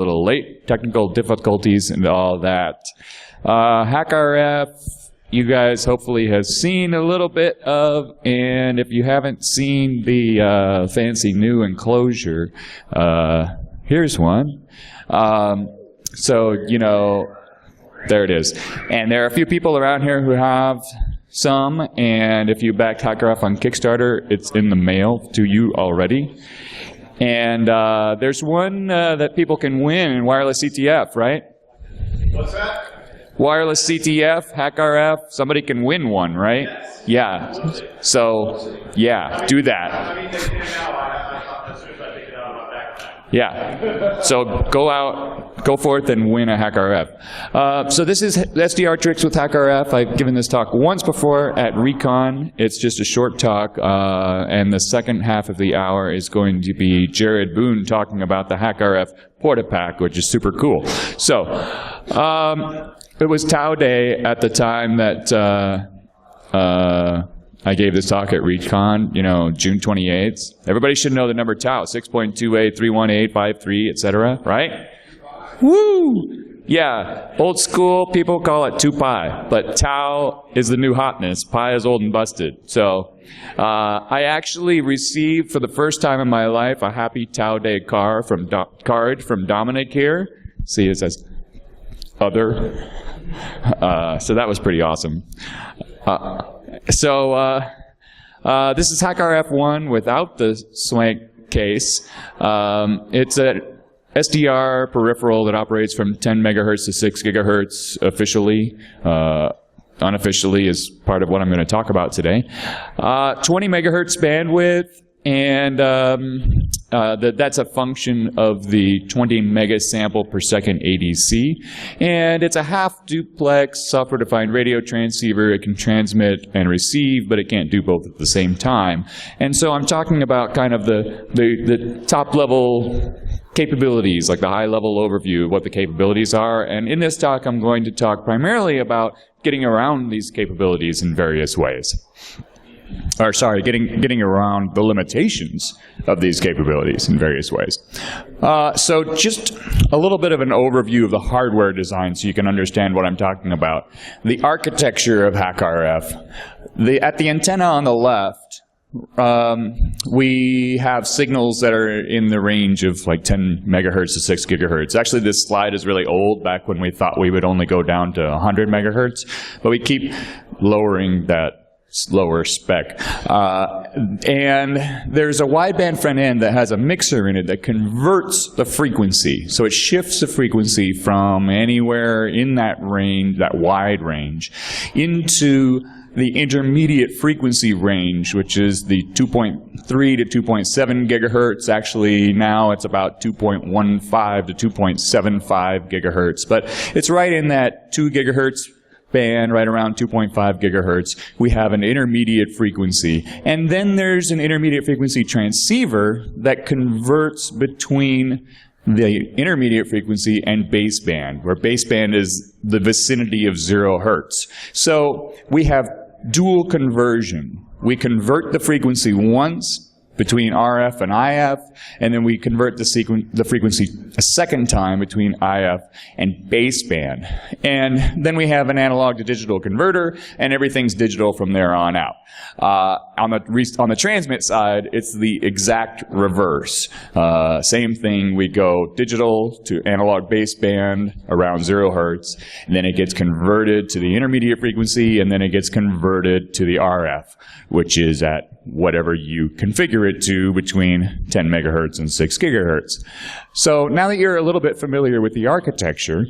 little late, technical difficulties and all that. hackrf, you guys hopefully have seen a little bit of, and if you haven't seen the fancy new enclosure, here's one. So, you know, there it is. And there are a few people around here who have some, and if you backed hackrf on Kickstarter, it's in the mail to you already. And there's one that people can win in wireless CTF, right? What's that? Wireless CTF, hackrf, somebody can win one, right? Yes. Yeah. So, yeah, do that. I mean, they did it now. I thought as soon as I picked it out, I'm back. Yeah. So go out, go forth and win a hackrf. So this is SDR Tricks with hackrf. I've given this talk once before at Recon. It's just a short talk, and the second half of the hour is going to be Jared Boone talking about the hackrf Portapack, which is super cool. So, it was Tau Day at the time that I gave this talk at ReachCon, you know, June 28th. Everybody should know the number Tau, 6.28, 318, 53, etc., right? Woo! Yeah, old school people call it 2 pi, but Tau is the new hotness. Pi is old and busted. So I actually received for the first time in my life a Happy Tau Day card from Dominic here. See, it says other. So that was pretty awesome. This is hackrf1 without the swank case. It's a SDR peripheral that operates from 10 megahertz to 6 gigahertz officially. Unofficially is part of what I'm going to talk about today. 20 megahertz bandwidth, and that's a function of the 20 megasample per second ADC. And it's a half duplex software-defined radio transceiver. It can transmit and receive, but it can't do both at the same time. And so I'm talking about kind of the top-level capabilities, like the high-level overview of what the capabilities are. And in this talk, I'm going to talk primarily about getting around these capabilities in various ways. Or sorry, getting around the limitations of these capabilities in various ways. So just a little bit of an overview of the hardware design so you can understand what I'm talking about. The architecture of hackrf. At the antenna on the left, we have signals that are in the range of like 10 megahertz to 6 gigahertz. Actually, this slide is really old, back when we thought we would only go down to 100 megahertz, but we keep lowering that lower spec. And there's a wideband front end that has a mixer in it that converts the frequency. So it shifts the frequency from anywhere in that range, that wide range, into the intermediate frequency range, which is the 2.3 to 2.7 gigahertz. Actually, now it's about 2.15 to 2.75 gigahertz. But it's right in that 2 gigahertz band, right around 2.5 gigahertz. We have an intermediate frequency. And then there's an intermediate frequency transceiver that converts between the intermediate frequency and baseband, where baseband is the vicinity of 0 hertz. So we have dual conversion. We convert the frequency once between RF and IF, and then we convert the frequency a second time between IF and baseband. And then we have an analog to digital converter, and everything's digital from there on out. On the transmit side, it's the exact reverse. Same thing, we go digital to analog baseband around 0 hertz, and then it gets converted to the intermediate frequency, and then it gets converted to the RF, which is at whatever you configure it to between 10 megahertz and 6 gigahertz. So now that you're a little bit familiar with the architecture,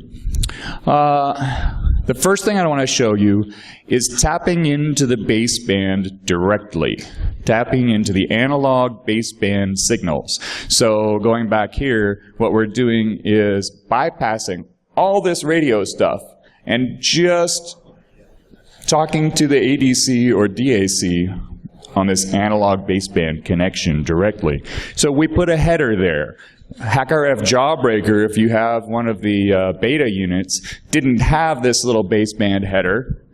the first thing I want to show you is tapping into the baseband directly, tapping into the analog baseband signals. So going back here, what we're doing is bypassing all this radio stuff and just talking to the ADC or DAC on this analog baseband connection directly. So we put a header there. hackrf Jawbreaker, if you have one of the beta units, didn't have this little baseband header,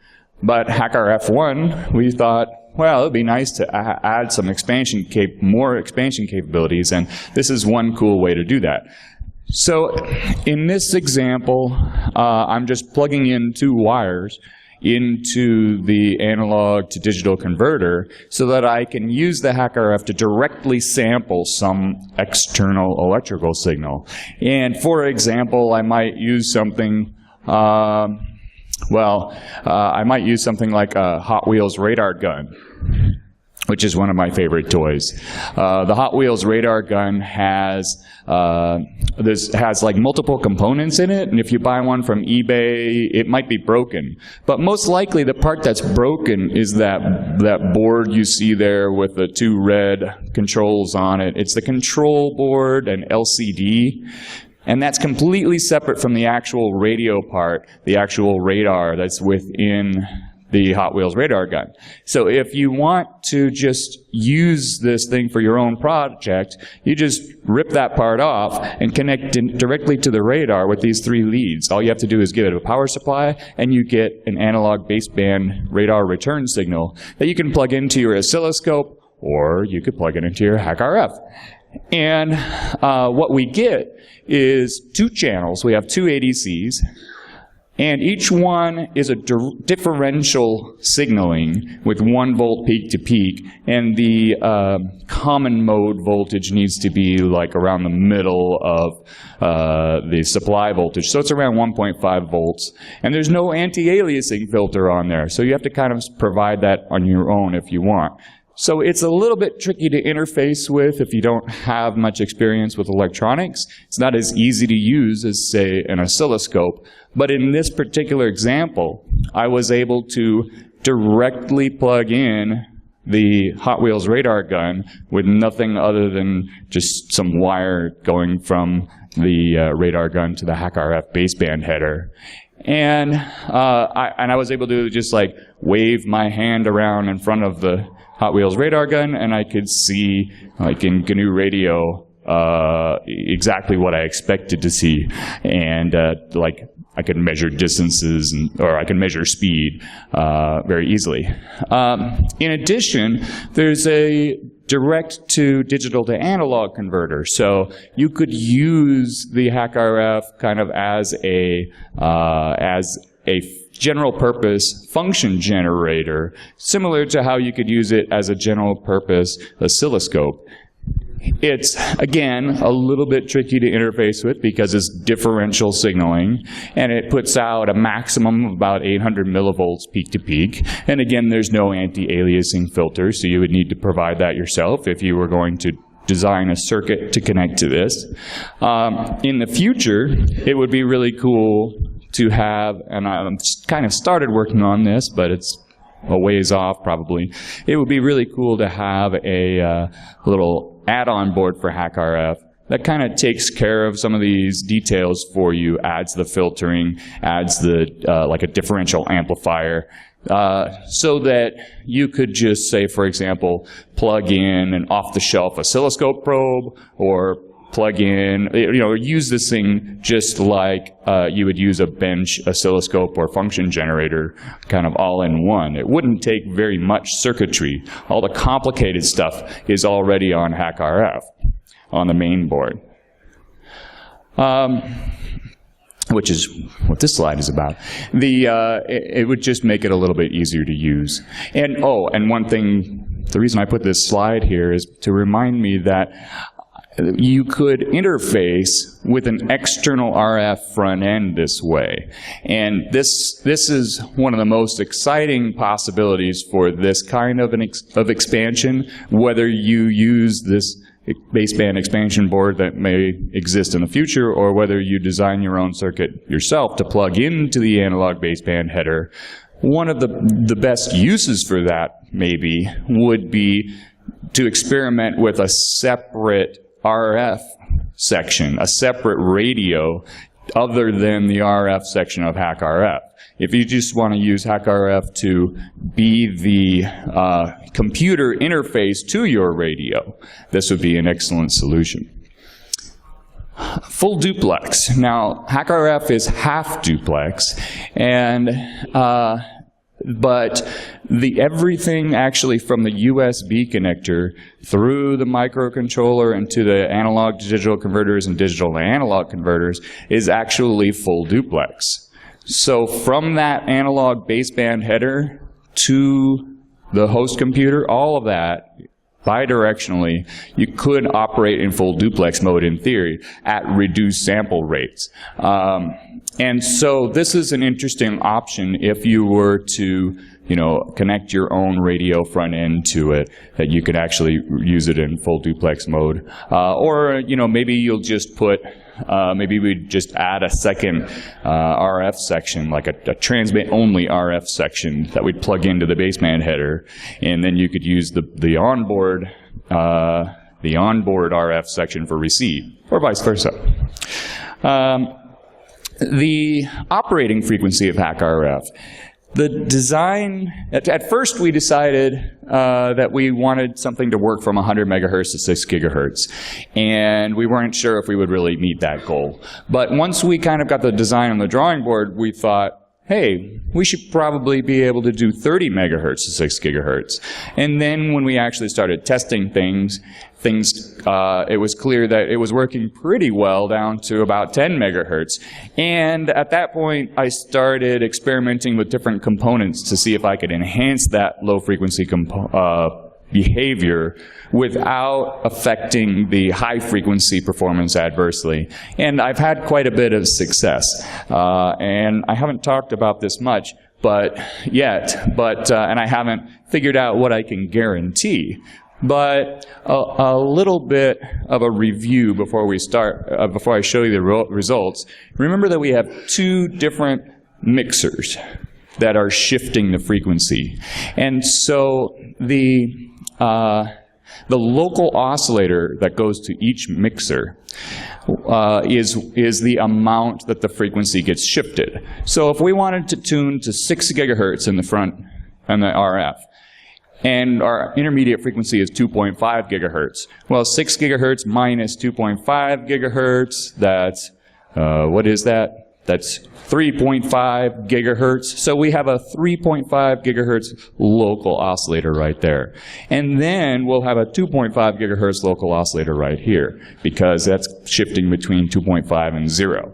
but hackrf1, we thought, well, it'd be nice to add some more expansion capabilities, and this is one cool way to do that. So in this example, I'm just plugging in 2 wires into the analog to digital converter so that I can use the hackrf to directly sample some external electrical signal. And for example, I might use something, I might use something like a Hot Wheels radar gun, which is one of my favorite toys. The Hot Wheels radar gun has like multiple components in it, and if you buy one from eBay, it might be broken. But most likely the part that's broken is that board you see there with the 2 red controls on it. It's the control board and LCD. And that's completely separate from the actual radio part, the actual radar that's within the Hot Wheels radar gun. So if you want to just use this thing for your own project, you just rip that part off and connect it directly to the radar with these 3 leads. All you have to do is give it a power supply, and you get an analog baseband radar return signal that you can plug into your oscilloscope, or you could plug it into your hackrf. And what we get is 2 channels. We have 2 ADCs. And each one is a differential signaling with 1 volt peak to peak, and the common mode voltage needs to be like around the middle of the supply voltage. So it's around 1.5 volts. And there's no anti-aliasing filter on there, so you have to kind of provide that on your own if you want. So it's a little bit tricky to interface with if you don't have much experience with electronics. It's not as easy to use as, say, an oscilloscope. But in this particular example, I was able to directly plug in the Hot Wheels radar gun with nothing other than just some wire going from the radar gun to the hackrf baseband header. And I was able to just like wave my hand around in front of the Hot Wheels radar gun, and I could see, like in GNU Radio, exactly what I expected to see. And like I could measure distances, or I could measure speed very easily. In addition, there's a direct to digital to analog converter. So you could use the hackrf kind of as a general purpose function generator, similar to how you could use it as a general purpose oscilloscope. It's, again, a little bit tricky to interface with because it's differential signaling, and it puts out a maximum of about 800 millivolts peak to peak. And again, there's no anti-aliasing filter, so you would need to provide that yourself if you were going to design a circuit to connect to this. In the future, it would be really cool to have, and I kind of started working on this, but it's a ways off probably. It would be really cool to have a little add-on board for hackrf that kind of takes care of some of these details for you, adds the filtering, adds the like a differential amplifier, so that you could just say, for example, plug in an off-the-shelf oscilloscope probe, or plug in, use this thing just like you would use a bench oscilloscope or function generator, kind of all in one. It wouldn't take very much circuitry. All the complicated stuff is already on hackrf, on the main board. Which is what this slide is about. It would just make it a little bit easier to use. And one thing, the reason I put this slide here is to remind me that you could interface with an external RF front end this way. And this is one of the most exciting possibilities for this kind of expansion, whether you use this baseband expansion board that may exist in the future, or whether you design your own circuit yourself to plug into the analog baseband header. One of the best uses for that, maybe, would be to experiment with a separate RF section, a separate radio other than the RF section of hackrf. If you just want to use hackrf to be the computer interface to your radio, this would be an excellent solution. Full duplex. Now, hackrf is half duplex, and But everything actually from the USB connector through the microcontroller and to the analog to digital converters and digital to analog converters is actually full duplex. So from that analog baseband header to the host computer, all of that, bidirectionally, you could operate in full duplex mode in theory at reduced sample rates. And so this is an interesting option if you were to, connect your own radio front end to it, that you could actually use it in full duplex mode. Or, maybe you'll just put, maybe we'd just add a second RF section, like a transmit-only RF section that we'd plug into the baseband header, and then you could use the onboard RF section for receive, or vice versa. The operating frequency of hackrf. The design, at first we decided that we wanted something to work from 100 megahertz to 6 gigahertz, and we weren't sure if we would really meet that goal. But once we kind of got the design on the drawing board, we thought, hey, we should probably be able to do 30 megahertz to 6 gigahertz. And then when we actually started testing things, it was clear that it was working pretty well down to about 10 megahertz. And at that point, I started experimenting with different components to see if I could enhance that low-frequency behavior without affecting the high-frequency performance adversely. And I've had quite a bit of success. And I haven't talked about this much and I haven't figured out what I can guarantee. But a little bit of a review before we start, before I show you the results. Remember that we have two different mixers that are shifting the frequency. And so the local oscillator that goes to each mixer is the amount that the frequency gets shifted. So if we wanted to tune to 6 gigahertz in the front and the RF, and our intermediate frequency is 2.5 gigahertz. Well, 6 gigahertz minus 2.5 gigahertz, that's, what is that? That's 3.5 gigahertz. So we have a 3.5 gigahertz local oscillator right there. And then we'll have a 2.5 gigahertz local oscillator right here, because that's shifting between 2.5 and 0.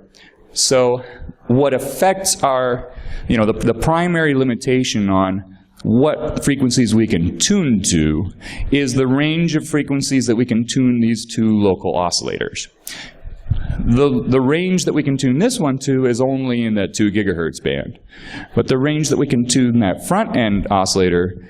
So what affects our, the primary limitation on what frequencies we can tune to is the range of frequencies that we can tune these two local oscillators. The range that we can tune this one to is only in that 2 gigahertz band. But the range that we can tune that front end oscillator,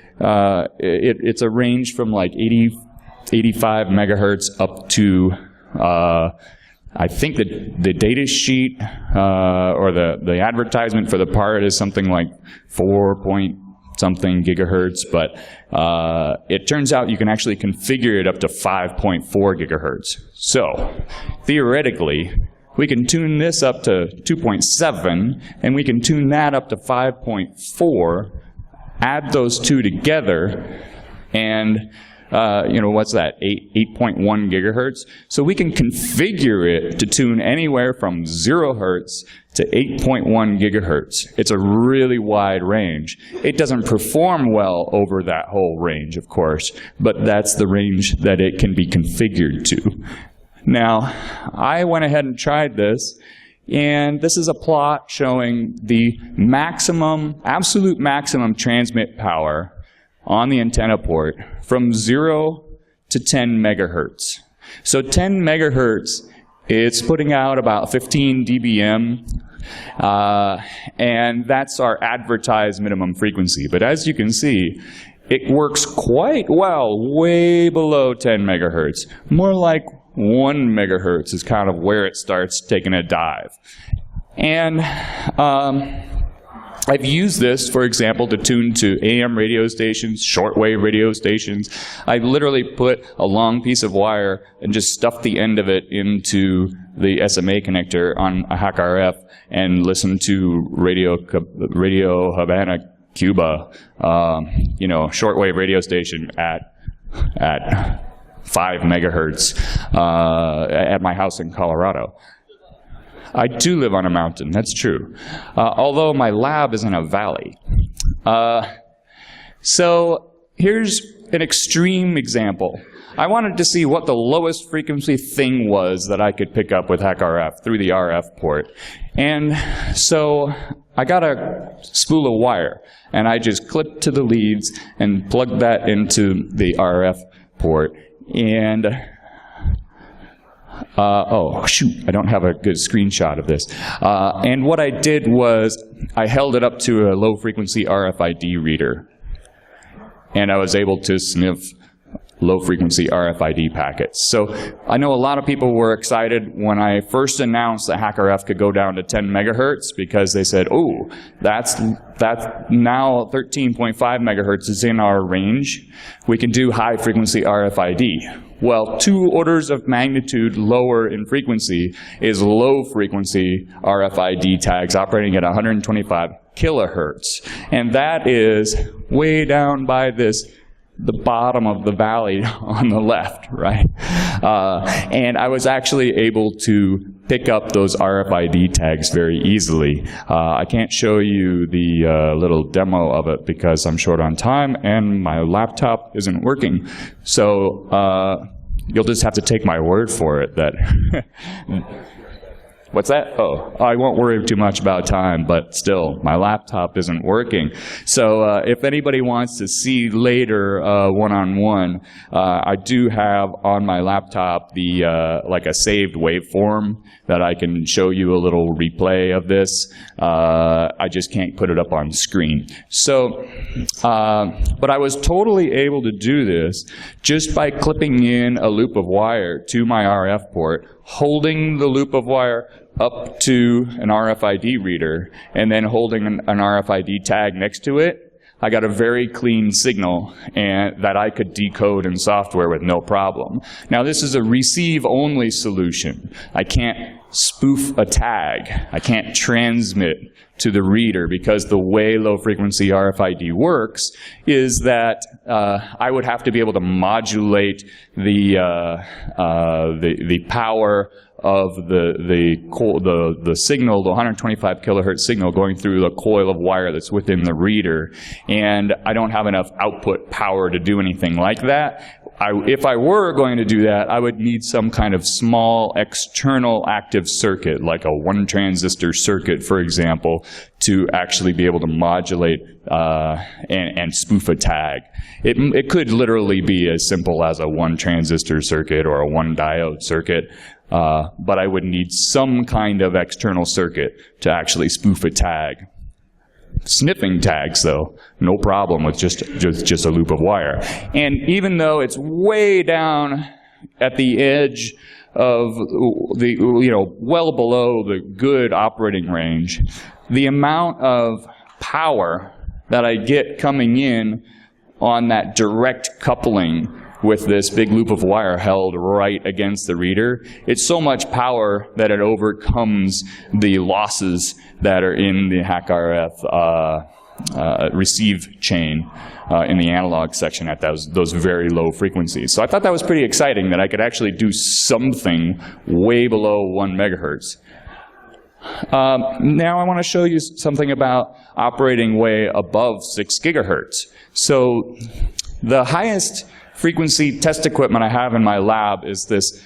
it's a range from like 85 megahertz up to, I think the data sheet or the advertisement for the part is something like 4-point-something gigahertz, but it turns out you can actually configure it up to 5.4 gigahertz. So theoretically, we can tune this up to 2.7, and we can tune that up to 5.4, add those two together, and what's that, 8.1 gigahertz? So we can configure it to tune anywhere from 0 hertz to 8.1 gigahertz. It's a really wide range. It doesn't perform well over that whole range, of course, but that's the range that it can be configured to. Now, I went ahead and tried this, and this is a plot showing the maximum, absolute maximum transmit power on the antenna port from 0 to 10 megahertz. So 10 megahertz, it's putting out about 15 dBm, and that's our advertised minimum frequency. But as you can see, it works quite well way below 10 megahertz. More like 1 megahertz is kind of where it starts taking a dive. And I've used this, for example, to tune to AM radio stations, shortwave radio stations. I literally put a long piece of wire and just stuffed the end of it into the SMA connector on a hackrf and listened to Radio Havana, Cuba, shortwave radio station at 5 megahertz at my house in Colorado. I do live on a mountain, that's true. Although my lab is in a valley. So here's an extreme example. I wanted to see what the lowest frequency thing was that I could pick up with hackrf through the RF port. And so I got a spool of wire, and I just clipped to the leads and plugged that into the RF port. And oh, shoot, I don't have a good screenshot of this. And what I did was I held it up to a low-frequency RFID reader, and I was able to sniff low-frequency RFID packets. So I know a lot of people were excited when I first announced that hackrf could go down to 10 megahertz because they said, oh, that's now 13.5 megahertz is in our range. We can do high-frequency RFID. Well, 2 orders of magnitude lower in frequency is low-frequency RFID tags operating at 125 kilohertz. And that is way down by the bottom of the valley on the left, right? And I was actually able to pick up those RFID tags very easily. I can't show you the little demo of it because I'm short on time and my laptop isn't working. So you'll just have to take my word for it that What's that? Oh, I won't worry too much about time, but still, my laptop isn't working. So if anybody wants to see later one-on-one, I do have on my laptop the like a saved waveform that I can show you a little replay of this. I just can't put it up on screen. So, but I was totally able to do this just by clipping in a loop of wire to my RF port, holding the loop of wire up to an RFID reader, and then holding an RFID tag next to it. I got a very clean signal and that I could decode in software with no problem. Now this is a receive-only solution. I can't spoof a tag. I can't transmit to the reader because the way low-frequency RFID works is that I would have to be able to modulate the power of the signal, the 125 kilohertz signal going through the coil of wire that's within the reader, and I don't have enough output power to do anything like that. If I were going to do that, I would need some kind of small external active circuit, like a one-transistor circuit, for example, to actually be able to modulate and spoof a tag. It could literally be as simple as a one-transistor circuit or a one-diode circuit, but I would need some kind of external circuit to actually spoof a tag. Sniffing tags, though, no problem with just a loop of wire. And even though it's way down at the edge of the, well below the good operating range, the amount of power that I get coming in on that direct coupling with this big loop of wire held right against the reader, it's so much power that it overcomes the losses that are in the hackrf receive chain in the analog section at those very low frequencies. So I thought that was pretty exciting that I could actually do something way below 1 megahertz. Now I want to show you something about operating way above 6 gigahertz. So the highest frequency test equipment I have in my lab is this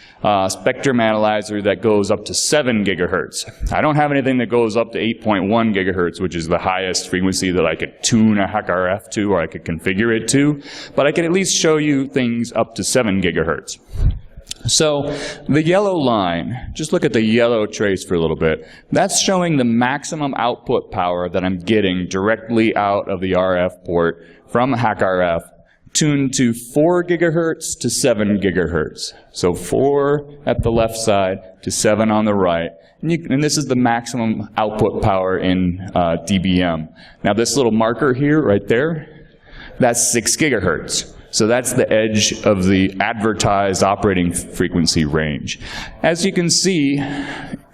spectrum analyzer that goes up to 7 gigahertz. I don't have anything that goes up to 8.1 gigahertz, which is the highest frequency that I could tune a hackrf to or I could configure it to, but I can at least show you things up to 7 gigahertz. So the yellow line, just look at the yellow trace for a little bit. That's showing the maximum output power that I'm getting directly out of the RF port from hackrf, tuned to 4 gigahertz to 7 gigahertz. So 4 at the left side to 7 on the right. And this is the maximum output power in dBm. Now this little marker here, right there, that's 6 gigahertz. So that's the edge of the advertised operating frequency range. As you can see,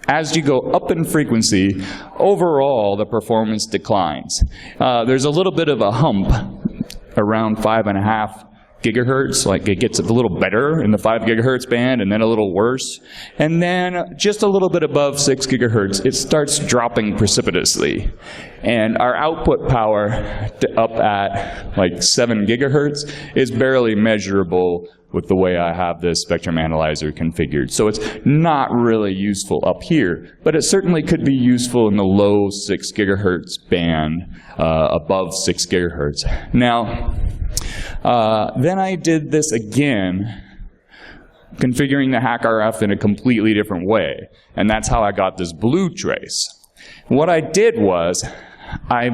as you go up in frequency, overall the performance declines. There's a little bit of a hump around 5.5 gigahertz, like it gets a little better in the 5 gigahertz band and then a little worse. And then just a little bit above 6 gigahertz, it starts dropping precipitously. And our output power up at like 7 gigahertz is barely measurable with the way I have this spectrum analyzer configured. So it's not really useful up here, but it certainly could be useful in the low 6 gigahertz band, above 6 gigahertz. Now, then I did this again, configuring the hackrf in a completely different way, and that's how I got this blue trace. What I did was, I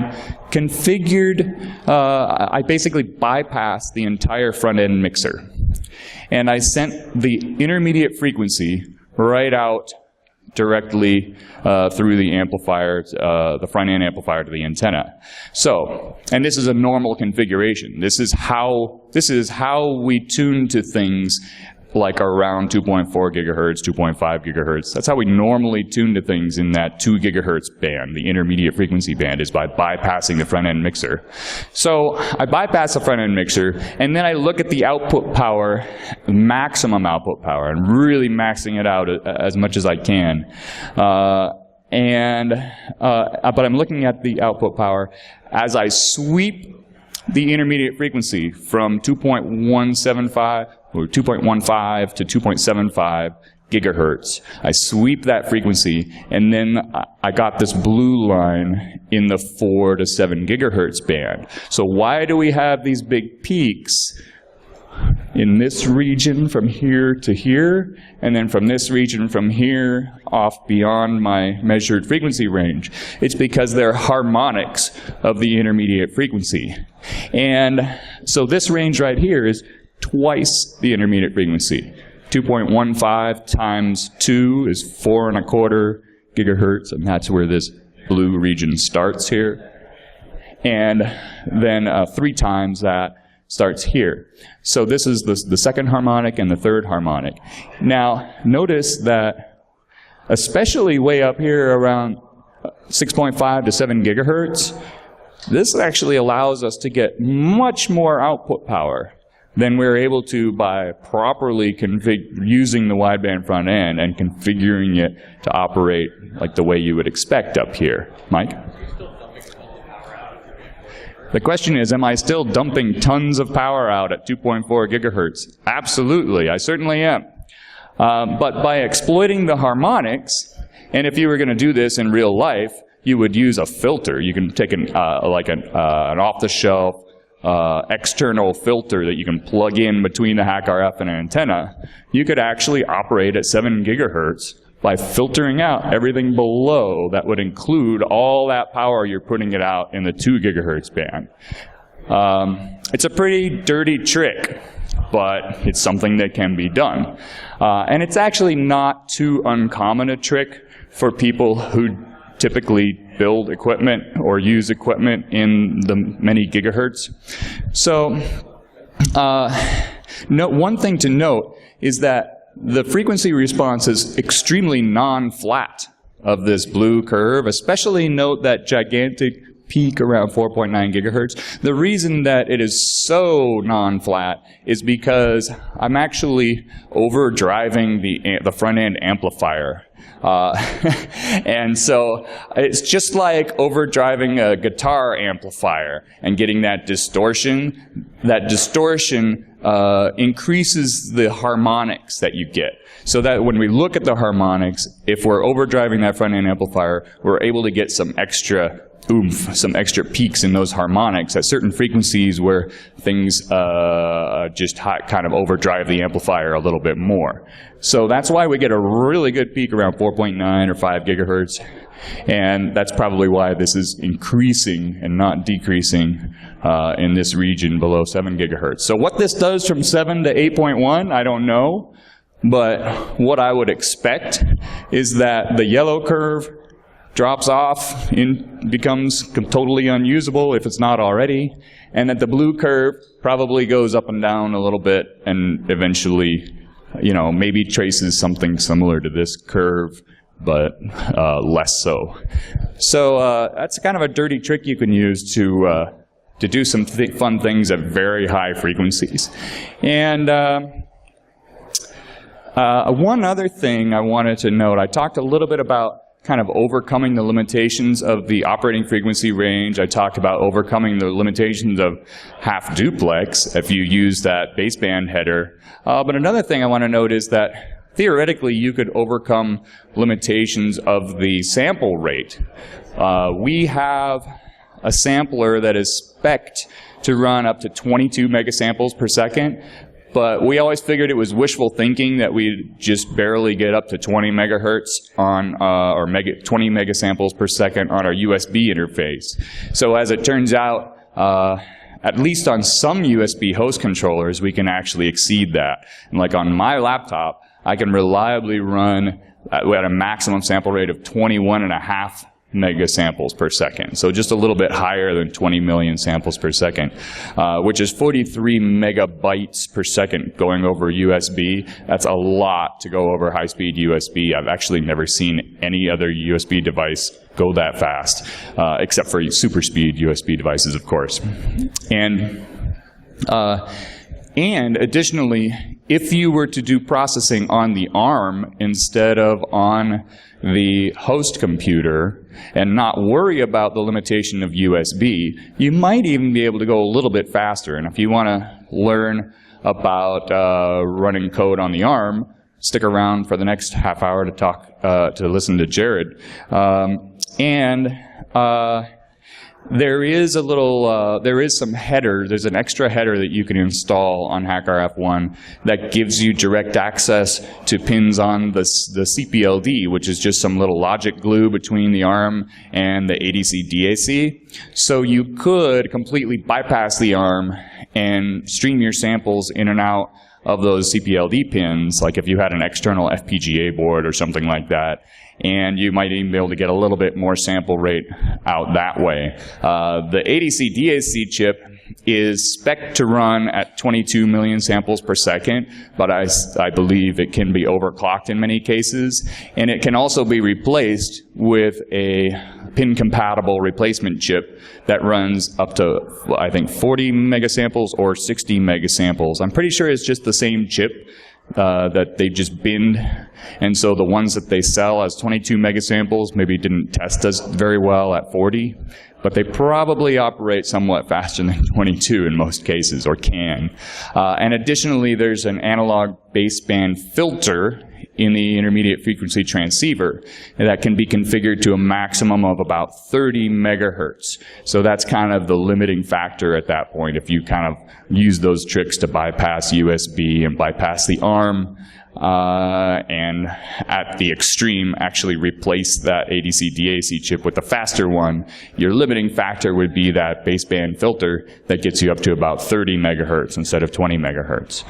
configured, I basically bypassed the entire front-end mixer. And I sent the intermediate frequency right out directly through the amplifier, the front-end amplifier to the antenna. So, and this is a normal configuration. This is how we tune to things like around 2.4 gigahertz, 2.5 gigahertz. That's how we normally tune to things in that 2 gigahertz band, the intermediate frequency band, is by bypassing the front-end mixer. So I bypass the front-end mixer, and then I look at the output power, maximum output power, and really maxing it out as much as I can. But I'm looking at the output power as I sweep the intermediate frequency from 2.175 or 2.15 to 2.75 gigahertz. I sweep that frequency, and then I got this blue line in the 4 to 7 gigahertz band. So why do we have these big peaks in this region from here to here, and then from this region from here off beyond my measured frequency range? It's because they're harmonics of the intermediate frequency. And so this range right here is twice the intermediate frequency. 2.15 times 2 is 4.25 gigahertz, and that's where this blue region starts here. And then 3 times that starts here. So this is the second harmonic and the third harmonic. Now, notice that especially way up here around 6.5 to 7 gigahertz, this actually allows us to get much more output power than we're able to by properly using the wideband front end and configuring it to operate like the way you would expect up here. Mike? The question is, am I still dumping tons of power out at 2.4 gigahertz? Absolutely, I certainly am. But by exploiting the harmonics, and if you were going to do this in real life, you would use a filter. You can take an off-the-shelf external filter that you can plug in between the hackrf and an antenna. You could actually operate at 7 gigahertz by filtering out everything below that would include all that power you're putting it out in the 2 gigahertz band. It's a pretty dirty trick, but it's something that can be done. And it's actually not too uncommon a trick for people who typically build equipment or use equipment in the many gigahertz. So one thing to note is that the frequency response is extremely non-flat of this blue curve. Especially note that gigantic peak around 4.9 gigahertz. The reason that it is so non-flat is because I'm actually overdriving the front-end amplifier. And so it's just like overdriving a guitar amplifier and getting that distortion. That distortion increases the harmonics that you get. So that when we look at the harmonics, if we're overdriving that front-end amplifier, we're able to get some extra oomph, some extra peaks in those harmonics at certain frequencies where things just kind of overdrive the amplifier a little bit more. So that's why we get a really good peak around 4.9 or 5 gigahertz, and that's probably why this is increasing and not decreasing in this region below 7 gigahertz. So what this does from 7 to 8.1, I don't know, but what I would expect is that the yellow curve drops off and becomes totally unusable if it's not already, and that the blue curve probably goes up and down a little bit and eventually, maybe traces something similar to this curve, but less so. So that's kind of a dirty trick you can use to to do some fun things at very high frequencies. And one other thing I wanted to note, I talked a little bit about kind of overcoming the limitations of the operating frequency range. I talked about overcoming the limitations of half duplex if you use that baseband header. But another thing I want to note is that theoretically you could overcome limitations of the sample rate. We have a sampler that is spec'd to run up to 22 megasamples per second. But we always figured it was wishful thinking that we'd just barely get up to 20 megahertz on, 20 megasamples per second on our USB interface. So as it turns out, at least on some USB host controllers, we can actually exceed that. And like on my laptop, I can reliably run at a maximum sample rate of 21.5 megasamples per second. So just a little bit higher than 20 million samples per second, which is 43 megabytes per second going over USB. That's a lot to go over high-speed USB. I've actually never seen any other USB device go that fast, except for super speed USB devices, of course. And additionally, if you were to do processing on the ARM instead of on the host computer and not worry about the limitation of USB, you might even be able to go a little bit faster. And if you want to learn about running code on the ARM, stick around for the next half hour to talk to listen to Jared. There is a little, there is some header, there's an extra header that you can install on hackrf1 that gives you direct access to pins on the CPLD, which is just some little logic glue between the ARM and the ADC DAC. So you could completely bypass the ARM and stream your samples in and out of those CPLD pins, like if you had an external FPGA board or something like that. And you might even be able to get a little bit more sample rate out that way. The ADC DAC chip is spec'd to run at 22 million samples per second, but I believe it can be overclocked in many cases. And it can also be replaced with a pin-compatible replacement chip that runs up to, I think, 40 megasamples or 60 megasamples. I'm pretty sure it's just the same chip that they just binned, and so the ones that they sell as 22 megasamples maybe didn't test us very well at 40, but they probably operate somewhat faster than 22 in most cases, or can. And additionally, there's an analog baseband filter in the intermediate frequency transceiver that can be configured to a maximum of about 30 megahertz. So that's kind of the limiting factor at that point if you kind of use those tricks to bypass USB and bypass the ARM, and at the extreme actually replace that ADC DAC chip with the faster one. Your limiting factor would be that baseband filter that gets you up to about 30 megahertz instead of 20 megahertz.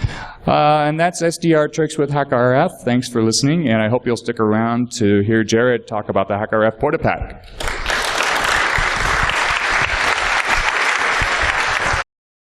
And that's SDR Tricks with hackrf. Thanks for listening, and I hope you'll stick around to hear Jared talk about the hackrf PortaPack.